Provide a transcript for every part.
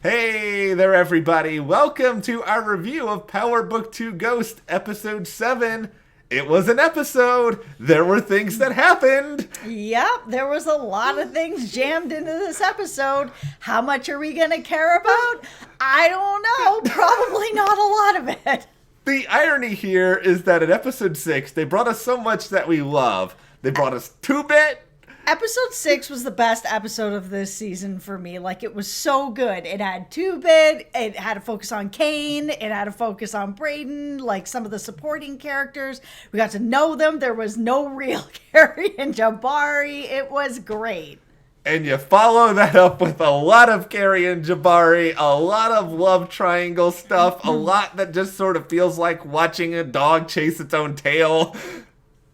Hey there, everybody. Welcome to our review of Power Book 2 Ghost, Episode 7. It was an episode. There were things that happened. Yep, there was a lot of things jammed into this episode. How much are we going to care about? I don't know. Probably not a lot of it. The irony here is that in Episode 6, they brought us so much that we love. They brought us 2-bit. Episode 6 was the best episode of this season for me. Like, it was so good. It had 2-bit, it had a focus on Kane, it had a focus on Brayden, like some of the supporting characters. We got to know them. There was no real Carrie and Jabari. It was great. And you follow that up with a lot of Carrie and Jabari, a lot of love triangle stuff, a lot that just sort of feels like watching a dog chase its own tail.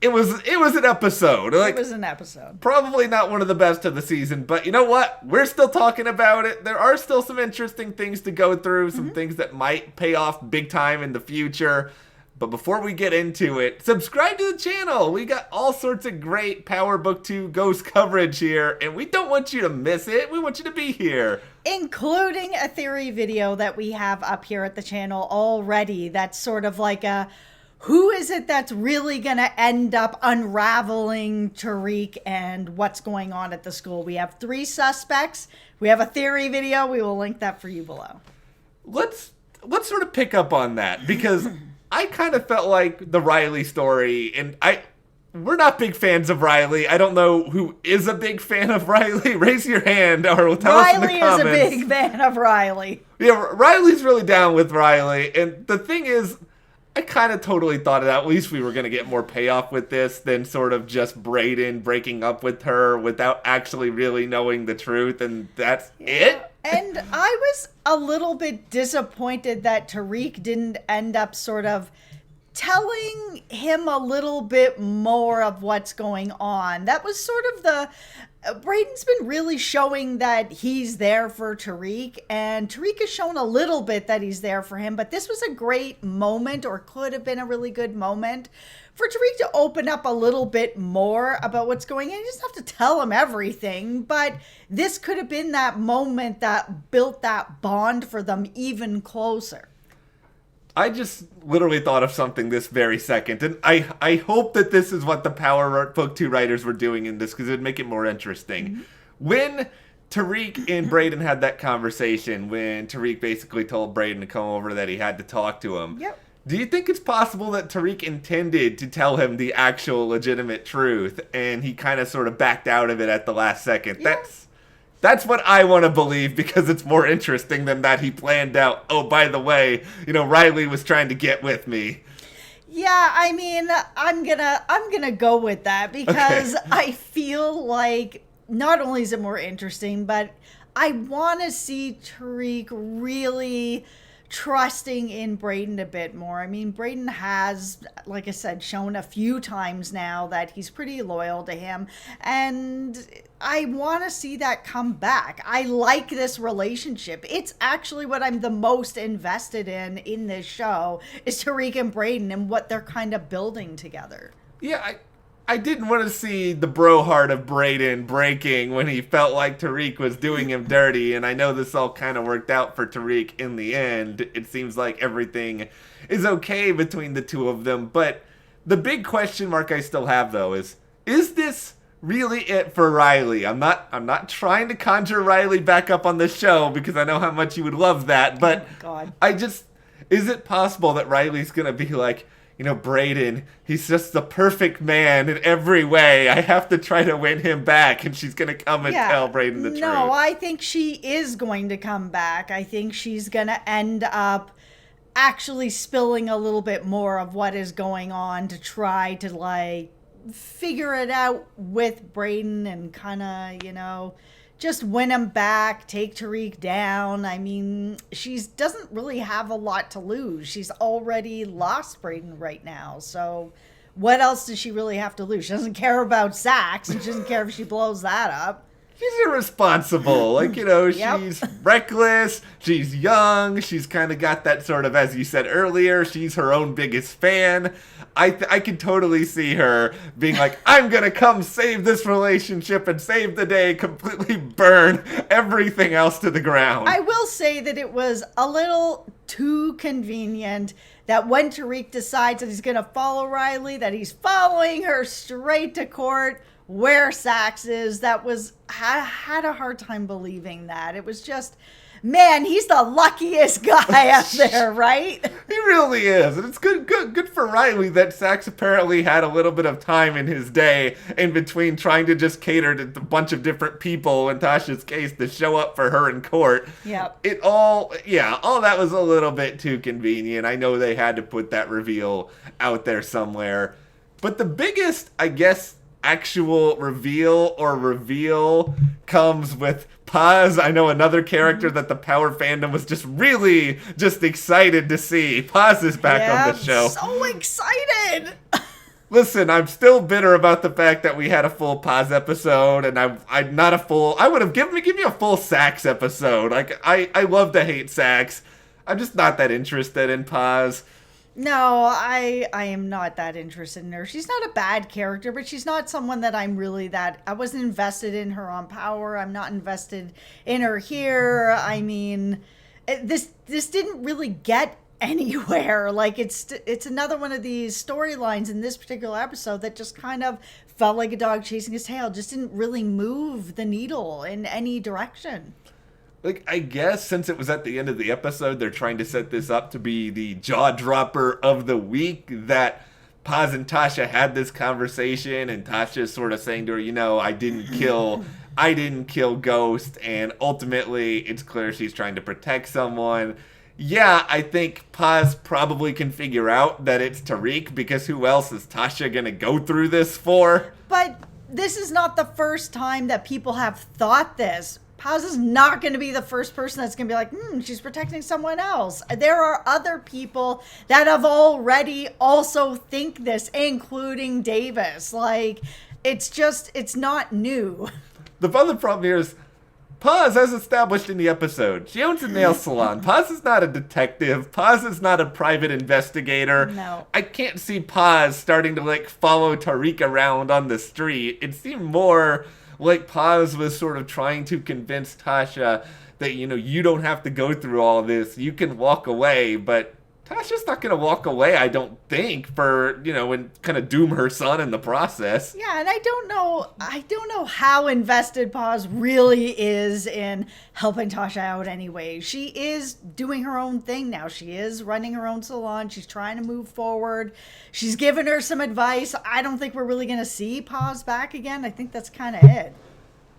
It was an episode. It was an episode. Probably not one of the best of the season, but you know what? We're still talking about it. There are still some interesting things to go through, some things that might pay off big time in the future. But before we get into it, subscribe to the channel. We got all sorts of great Power Book 2 Ghost coverage here, and we don't want you to miss it. We want you to be here. Including a theory video that we have up here at the channel already. That's sort of like a... who is it that's really going to end up unraveling Tariq and what's going on at the school? We have 3 suspects. We have a theory video. We will link that for you below. Let's sort of pick up on that, because I kind of felt like the Riley story, and we're not big fans of Riley. I don't know who is a big fan of Riley. Raise your hand or tell us in the comments. Riley is a big fan of Riley. Yeah, Riley's really down with Riley, and the thing is, I kind of totally thought at least we were going to get more payoff with this than sort of just Brayden breaking up with her without actually really knowing the truth, and that's it. And I was a little bit disappointed that Tariq didn't end up sort of telling him a little bit more of what's going on. That was sort of the... Brayden's been really showing that he's there for Tariq, and Tariq has shown a little bit that he's there for him, but this was a great moment, or could have been a really good moment, for Tariq to open up a little bit more about what's going on. You just have to tell him everything, but this could have been that moment that built that bond for them even closer. I just literally thought of something this very second, and I hope that this is what the Power Book 2 writers were doing in this, because it would make it more interesting. When Tariq and Brayden had that conversation, when Tariq basically told Brayden to come over, that he had to talk to him, do you think it's possible that Tariq intended to tell him the actual legitimate truth, and he kind of sort of backed out of it at the last second? That's what I want to believe, because it's more interesting than that he planned out, oh, by the way, Riley was trying to get with me. Yeah, I mean, I'm gonna go with that, because I feel like not only is it more interesting, but I want to see Tariq really trusting in Brayden a bit more. I mean, Brayden has, like I said, shown a few times now that he's pretty loyal to him, and I want to see that come back. I like this relationship. It's actually what I'm the most invested in this show, is Tariq and Brayden and what they're kind of building together. Yeah, I didn't want to see the bro heart of Brayden breaking when he felt like Tariq was doing him dirty, and I know this all kind of worked out for Tariq in the end. It seems like everything is okay between the two of them, but the big question mark I still have, though, is this really it for Riley? I'm not trying to conjure Riley back up on the show, because I know how much you would love that, but God. Is it possible that Riley's gonna be like, Brayden, he's just the perfect man in every way. I have to try to win him back, and she's going to come and tell Brayden the truth. No, I think she is going to come back. I think she's going to end up actually spilling a little bit more of what is going on to try to, like, figure it out with Brayden and kind of, just win him back, take Tariq down. I mean, she doesn't really have a lot to lose. She's already lost Brayden right now. So what else does she really have to lose? She doesn't care about Sax, and she doesn't care if she blows that up. she's irresponsible. Like, you know, Yep. she's reckless, she's young, she's kind of got that sort of, as you said earlier, she's her own biggest fan. I can totally see her being like, I'm gonna come save this relationship and save the day, completely burn everything else to the ground. I will say that it was a little too convenient that when Tariq decides that he's going to follow Riley, that he's following her straight to court where Sax is. That was, I had a hard time believing that. It was just, man, he's the luckiest guy out there, right? He really is, and it's good for Riley that Sax apparently had a little bit of time in his day in between trying to just cater to a bunch of different people in Tasha's case to show up for her in court. Yep. All that was a little bit too convenient. I know they had to put that reveal out there somewhere, but the biggest, I guess, actual reveal comes with Paz. I know another character that the Power fandom was just really excited to see. Paz is back on the show. So excited. Listen, I'm still bitter about the fact that we had a full Paz episode, and I'm not a full. I would have give me a full Sax episode. Like I love to hate Sax. I'm just not that interested in Paz. No, I am not that interested in her. She's not a bad character, but she's not someone that I'm really that... I wasn't invested in her on Power. I'm not invested in her here. I mean, this didn't really get anywhere. Like, it's another one of these storylines in this particular episode that just kind of felt like a dog chasing his tail. Just didn't really move the needle in any direction. Like, I guess since it was at the end of the episode, they're trying to set this up to be the jaw dropper of the week, that Paz and Tasha had this conversation, and Tasha's sort of saying to her, you know, I didn't kill Ghost, and ultimately it's clear she's trying to protect someone. Yeah, I think Paz probably can figure out that it's Tariq, because who else is Tasha gonna go through this for? But this is not the first time that people have thought this. Paz is not going to be the first person that's going to be like, she's protecting someone else. There are other people that have already also think this, including Davis. Like, it's not new. The other problem here is Paz, as established in the episode, she owns a nail salon. Paz is not a detective. Paz is not a private investigator. No. I can't see Paz starting to, like, follow Tariq around on the street. It seemed more like Paz was sort of trying to convince Tasha that, you know, you don't have to go through all this. You can walk away, but Tasha's not going to walk away, I don't think, for, you know, and kind of doom her son in the process. Yeah, and I don't know how invested Paz really is in helping Tasha out anyway. She is doing her own thing now. She is running her own salon. She's trying to move forward. She's given her some advice. I don't think we're really going to see Paz back again. I think that's kind of it.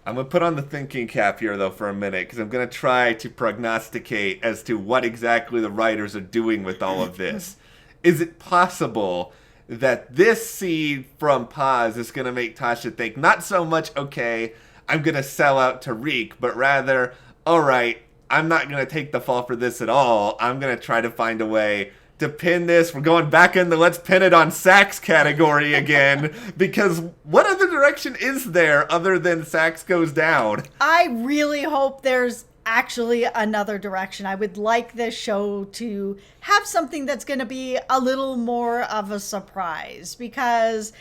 I'm going to put on the thinking cap here, though, for a minute, because I'm going to try to prognosticate as to what exactly the writers are doing with all of this. Is it possible that this seed from Paz is going to make Tasha think, not so much, okay, I'm going to sell out Tariq, but rather, all right, I'm not going to take the fall for this at all. I'm going to try to find a way to pin this. We're going back in the let's pin it on Sax category again, because what other direction is there other than Sax goes down? I really hope there's actually another direction. I would like this show to have something that's going to be a little more of a surprise, because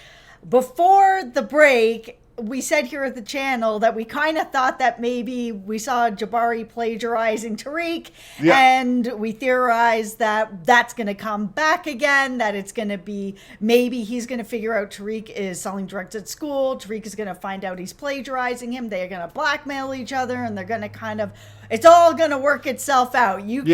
before the break, we said here at the channel that we kind of thought that maybe we saw Jabari plagiarizing Tariq, and we theorized that that's going to come back again, that it's going to be, maybe he's going to figure out Tariq is selling drugs at school, Tariq is going to find out he's plagiarizing him, they're going to blackmail each other, and they're going to kind of, it's all going to work itself out. You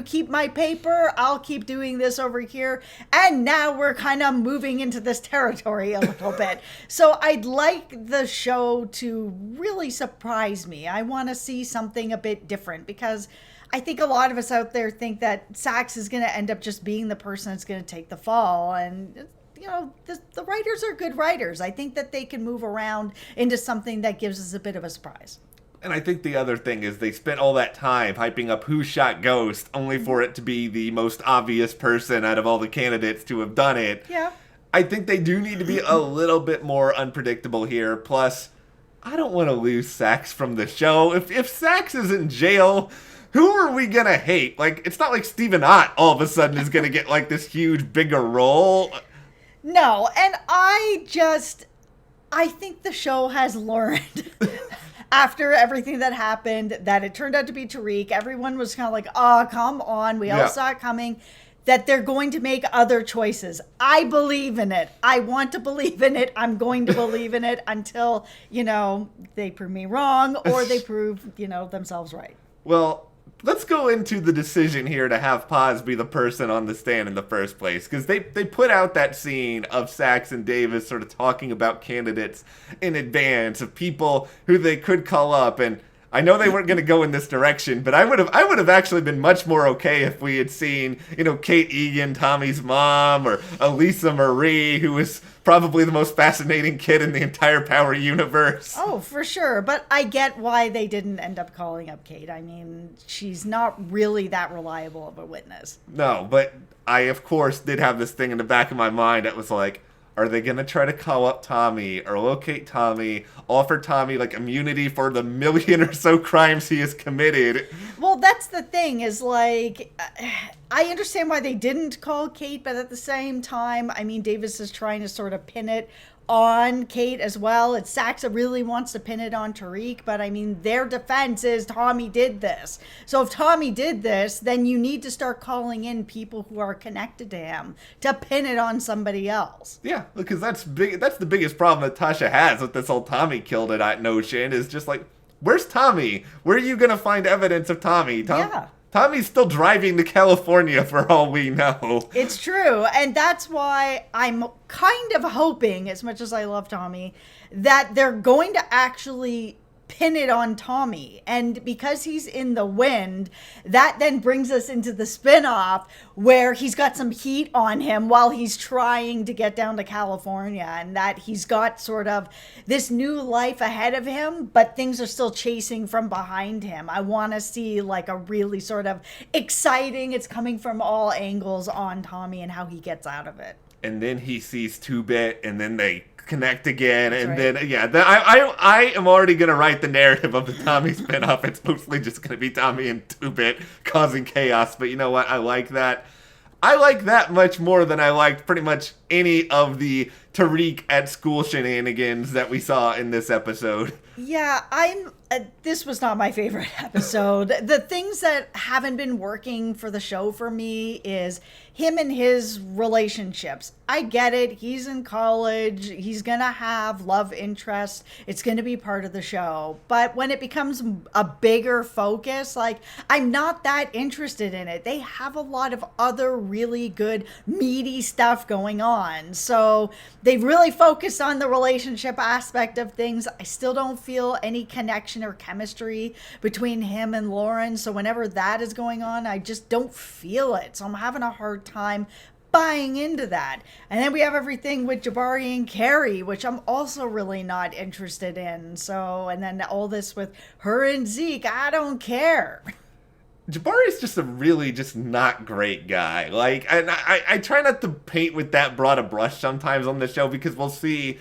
keep my paper, I'll keep doing this over here, and now we're kind of moving into this territory a little bit. So I'd like the show to really surprise me. I want to see something a bit different, because I think a lot of us out there think that Sax is going to end up just being the person that's going to take the fall, and you know, the writers are good writers. I think that they can move around into something that gives us a bit of a surprise. And I think the other thing is they spent all that time hyping up who shot Ghost, only for it to be the most obvious person out of all the candidates to have done it. Yeah. I think they do need to be a little bit more unpredictable here. Plus, I don't want to lose Sax from the show. If Sax is in jail, who are we gonna hate? Like, it's not like Stephen Ott all of a sudden is gonna get like this huge, bigger role. No, and I think the show has learned after everything that happened that it turned out to be Tariq. Everyone was kind of like, oh, come on. We all saw it coming. That they're going to make other choices. I believe in it. I want to believe in it. I'm going to believe in it until, they prove me wrong or they prove, themselves right. Well, let's go into the decision here to have Paz be the person on the stand in the first place. Because they put out that scene of Sax and Davis sort of talking about candidates in advance, of people who they could call up. And I know they weren't going to go in this direction, but I would have actually been much more okay if we had seen, Kate Egan, Tommy's mom, or Elisa Marie, who was probably the most fascinating kid in the entire Power universe. Oh, for sure. But I get why they didn't end up calling up Kate. I mean, she's not really that reliable of a witness. No, but I, of course, did have this thing in the back of my mind that was like, are they going to try to call up Tommy or locate Tommy, offer Tommy like immunity for the million or so crimes he has committed? Well, that's the thing is like, I understand why they didn't call Kate, but at the same time, I mean, Davis is trying to sort of pin it on Kate as well. And Saxa really wants to pin it on Tariq, but I mean, their defense is Tommy did this. So if Tommy did this, then you need to start calling in people who are connected to him to pin it on somebody else. Yeah, because that's big. That's the biggest problem that Tasha has with this whole Tommy killed it notion is just like, where's Tommy? Where are you going to find evidence of Tommy? Yeah. Tommy's still driving to California for all we know. It's true. And that's why I'm kind of hoping, as much as I love Tommy, that they're going to actually pin it on Tommy. And because he's in the wind, that then brings us into the spinoff where he's got some heat on him while he's trying to get down to California, and that he's got sort of this new life ahead of him, but things are still chasing from behind him. I want to see like a really sort of exciting, it's coming from all angles on Tommy and how he gets out of it. And then he sees 2-Bit, and then they connect again. That's and right. then I am already gonna write the narrative of the Tommy spinoff. It's mostly just gonna be Tommy and 2-Bit causing chaos, but you know what, I like that much more than I liked pretty much any of the Tariq at school shenanigans that we saw in this episode. Yeah, this was not my favorite episode. The things that haven't been working for the show for me is him and his relationships. I get it. He's in college. He's going to have love interest. It's going to be part of the show. But when it becomes a bigger focus, like, I'm not that interested in it. They have a lot of other really good, meaty stuff going on. So they've really focused on the relationship aspect of things. I still don't feel any connection or chemistry between him and Lauren. So whenever that is going on, I just don't feel it. So I'm having a hard time buying into that. And then we have everything with Jabari and Carrie, which I'm also really not interested in. So, and then all this with her and Zeke, I don't care. Jabari's just a really just not great guy. Like, and I try not to paint with that broad a brush sometimes on the show, because we'll see,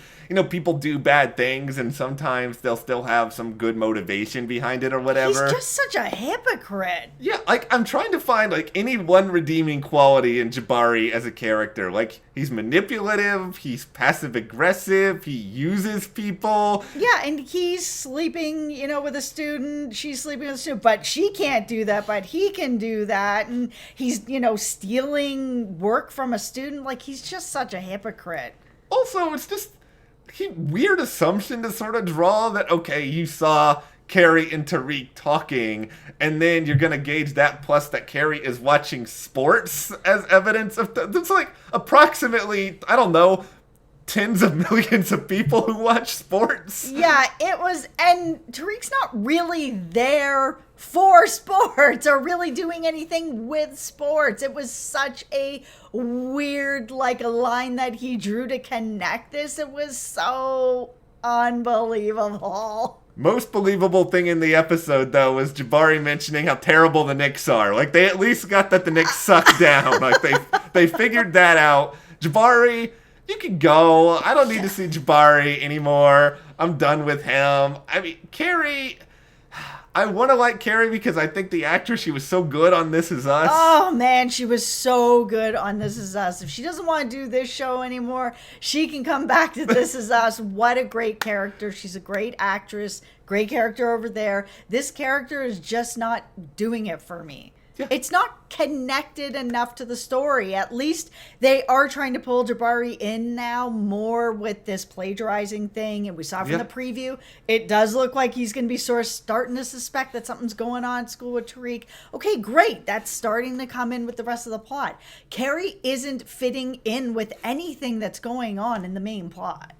people do bad things, and sometimes they'll still have some good motivation behind it or whatever. He's just such a hypocrite. Yeah, like, I'm trying to find, like, any one redeeming quality in Jabari as a character. Like, he's manipulative, he's passive-aggressive, he uses people. Yeah, and he's sleeping, with a student, she's sleeping with a student, but she can't do that, but he can do that, and he's, stealing work from a student. Like, he's just such a hypocrite. Also, it's just weird assumption to sort of draw that, okay, you saw Carrie and Tariq talking, and then you're going to gauge that plus that Carrie is watching sports as evidence of that's like approximately, I don't know, tens of millions of people who watch sports. Yeah, it was, and Tariq's not really there for sports or really doing anything with sports. It was such a weird, like, a line that he drew to connect this. It was so unbelievable. Most believable thing in the episode, though, was Jabari mentioning how terrible the Knicks are. Like, they at least got that the Knicks suck down. Like, they figured that out. Jabari, you can go. I don't need to see Jabari anymore. I'm done with him. I mean, Carrie, I want to like Carrie because I think the actress, she was so good on This Is Us. Oh, man, she was so good on This Is Us. If she doesn't want to do this show anymore, she can come back to This Is Us. What a great character. She's a great actress. Great character over there. This character is just not doing it for me. Yeah. It's not connected enough to the story. At least they are trying to pull Jabari in now more with this plagiarizing thing. And we saw from the preview, it does look like he's going to be sort of starting to suspect that something's going on at school with Tariq. Okay, great. That's starting to come in with the rest of the plot. Carrie isn't fitting in with anything that's going on in the main plot.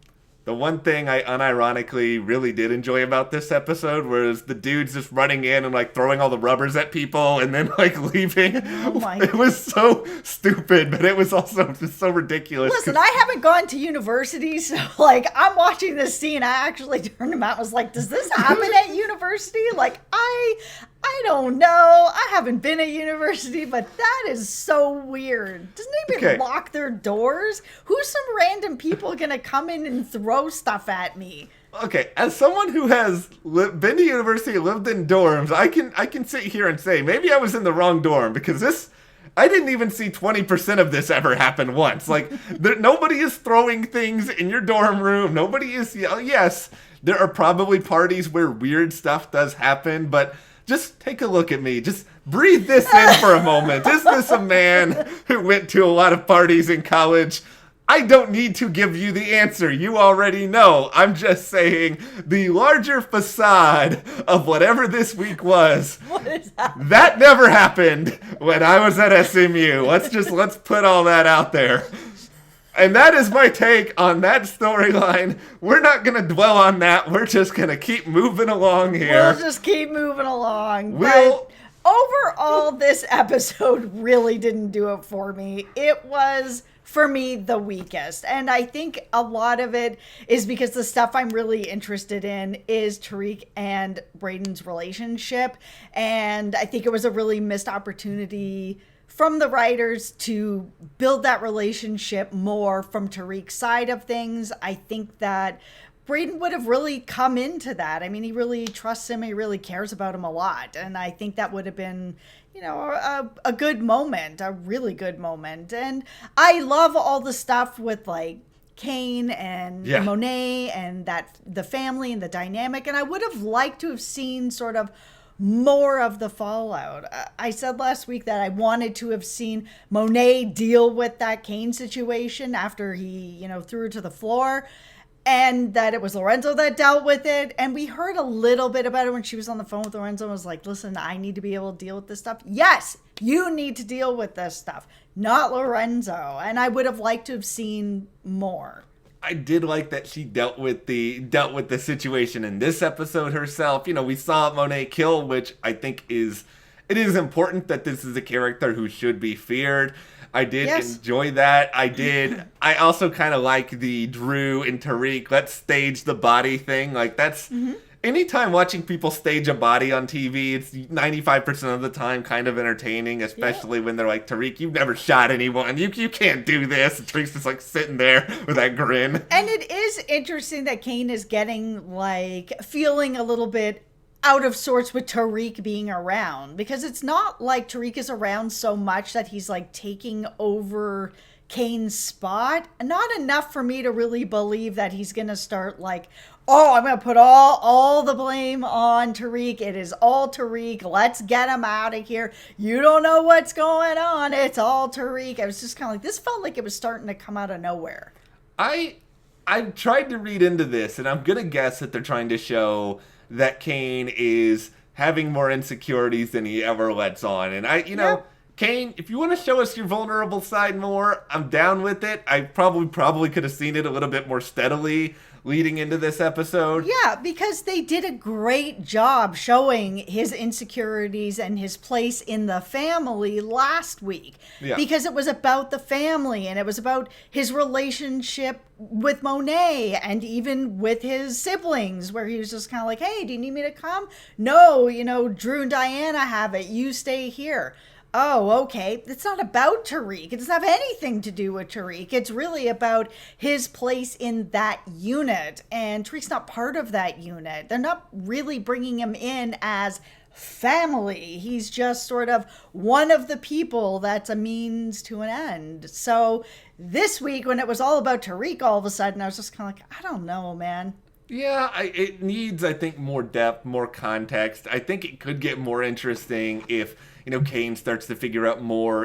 The one thing I unironically really did enjoy about this episode was the dudes just running in and like throwing all the rubbers at people and then like leaving. Oh my God. It was so stupid, but it was also just so ridiculous. Listen, I haven't gone to university, so like I'm watching this scene. I actually turned him out and was like, does this happen at university? Like I don't know. I haven't been at university, but that is so weird. Doesn't anybody lock their doors? Who's some random people gonna come in and throw stuff at me? Okay, as someone who has been to university, lived in dorms, I can sit here and say maybe I was in the wrong dorm because I didn't even see 20% of this ever happen once. Like nobody is throwing things in your dorm room. Nobody is. Yes, there are probably parties where weird stuff does happen, but. Just take a look at me. Just breathe this in for a moment. Is this a man who went to a lot of parties in college? I don't need to give you the answer. You already know. I'm just saying the larger facade of whatever this week was. What is that? That never happened when I was at SMU. Let's put all that out there. And that is my take on that storyline. We're not going to dwell on that. We're just going to keep moving along here. We'll just keep moving along. But overall, this episode really didn't do it for me. It was, for me, the weakest. And I think a lot of it is because the stuff I'm really interested in is Tariq and Brayden's relationship. And I think it was a really missed opportunity from the writers to build that relationship more from Tariq's side of things. I think that Brayden would have really come into that. I mean, he really trusts him. He really cares about him a lot. And I think that would have been, a good moment, a really good moment. And I love all the stuff with like Kane and Monet and the family and the dynamic. And I would have liked to have seen sort of more of the fallout. I said last week that I wanted to have seen Monet deal with that Kane situation after he, threw her to the floor, and that it was Lorenzo that dealt with it. And we heard a little bit about it when she was on the phone with Lorenzo and was like, listen, I need to be able to deal with this stuff. Yes, you need to deal with this stuff, not Lorenzo. And I would have liked to have seen more. I did like that she dealt with the situation in this episode herself. We saw Monet kill, which I think it is important that this is a character who should be feared. I did enjoy that. I also kind of like the Drew and Tariq, let's stage the body thing. Like that's anytime watching people stage a body on TV, it's 95% of the time kind of entertaining, especially when they're like, Tariq, you've never shot anyone. You can't do this. And Tariq's just like sitting there with that grin. And it is interesting that Kane is getting feeling a little bit out of sorts with Tariq being around, because it's not like Tariq is around so much that he's like taking over Kane's spot. Not enough for me to really believe that he's going to start I'm going to put all the blame on Tariq. It is all Tariq. Let's get him out of here. You don't know what's going on. It's all Tariq. I was just kind of like, this felt like it was starting to come out of nowhere. I tried to read into this, and I'm going to guess that they're trying to show that Kane is having more insecurities than he ever lets on. And Kane, if you want to show us your vulnerable side more, I'm down with it. I probably could have seen it a little bit more steadily leading into this episode. Yeah, because they did a great job showing his insecurities and his place in the family last week. Yeah. Because it was about the family, and it was about his relationship with Monet and even with his siblings, where he was just kind of like, hey, do you need me to come? No, Drew and Diana have it. You stay here. oh, okay, it's not about Tariq. It doesn't have anything to do with Tariq. It's really about his place in that unit. And Tariq's not part of that unit. They're not really bringing him in as family. He's just sort of one of the people that's a means to an end. So this week, when it was all about Tariq, all of a sudden, I was just kind of like, I don't know, man. Yeah, it needs, I think, more depth, more context. I think it could get more interesting if, Kane starts to figure out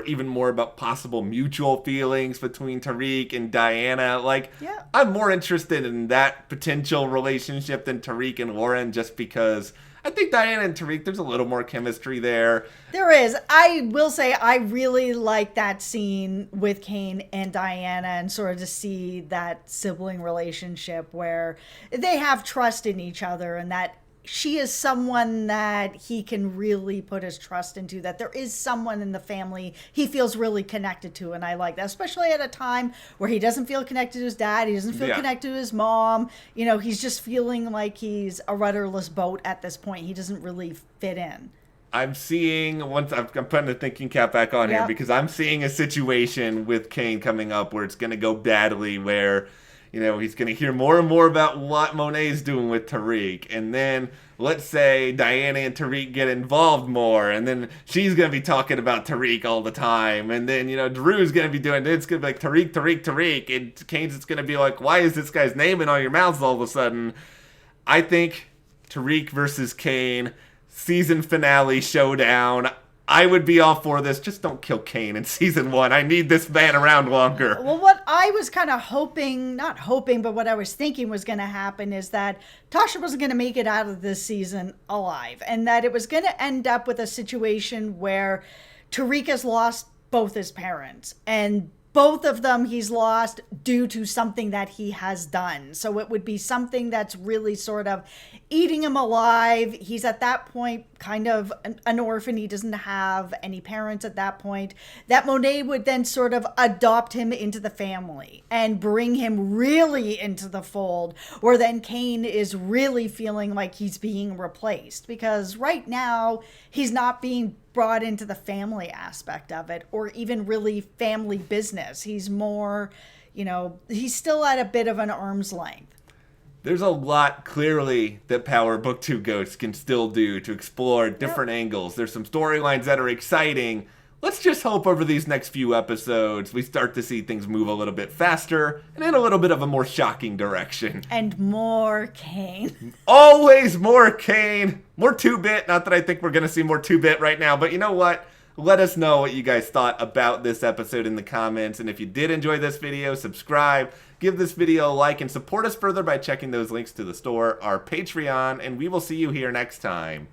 even more about possible mutual feelings between Tariq and Diana. Like, Yeah. I'm more interested in that potential relationship than Tariq and Lauren, just because I think Diana and Tariq, there's a little more chemistry there. There is. I will say I really like that scene with Kane and Diana, and sort of to see that sibling relationship where they have trust in each other, and that she is someone that he can really put his trust into, that there is someone in the family he feels really connected to. And I like that, especially at a time where he doesn't feel connected to his dad. He doesn't feel connected to his mom. He's just feeling like he's a rudderless boat at this point. He doesn't really fit in. I'm putting the thinking cap back on here, because I'm seeing a situation with Kane coming up where it's going to go badly, where he's going to hear more and more about what Monet's doing with Tariq. And then, let's say, Diana and Tariq get involved more. And then she's going to be talking about Tariq all the time. And then, Drew's going to be doing it. It's going to be like, Tariq, Tariq, Tariq. And Kane's it's going to be like, why is this guy's name in all your mouths all of a sudden? I think Tariq versus Kane, season finale showdown. I would be all for this. Just don't kill Kane in season 1. I need this man around longer. Well, what I was kind of but what I was thinking was going to happen is that Tasha wasn't going to make it out of this season alive, and that it was going to end up with a situation where Tariq has lost both his parents, and both of them he's lost due to something that he has done. So it would be something that's really sort of eating him alive. He's at that point kind of an orphan. He doesn't have any parents at that point. That Monet would then sort of adopt him into the family and bring him really into the fold, where then Kane is really feeling like he's being replaced, because right now he's not being brought into the family aspect of it, or even really family business. He's more, he's still at a bit of an arm's length. There's a lot, clearly, that Power Book 2 Ghosts can still do to explore different angles. There's some storylines that are exciting. Let's just hope over these next few episodes we start to see things move a little bit faster and in a little bit of a more shocking direction. And more Kane. Always more Kane. More 2-bit. Not that I think we're going to see more 2-bit right now, but you know what? Let us know what you guys thought about this episode in the comments. And if you did enjoy this video, subscribe, give this video a like, and support us further by checking those links to the store, our Patreon, and we will see you here next time.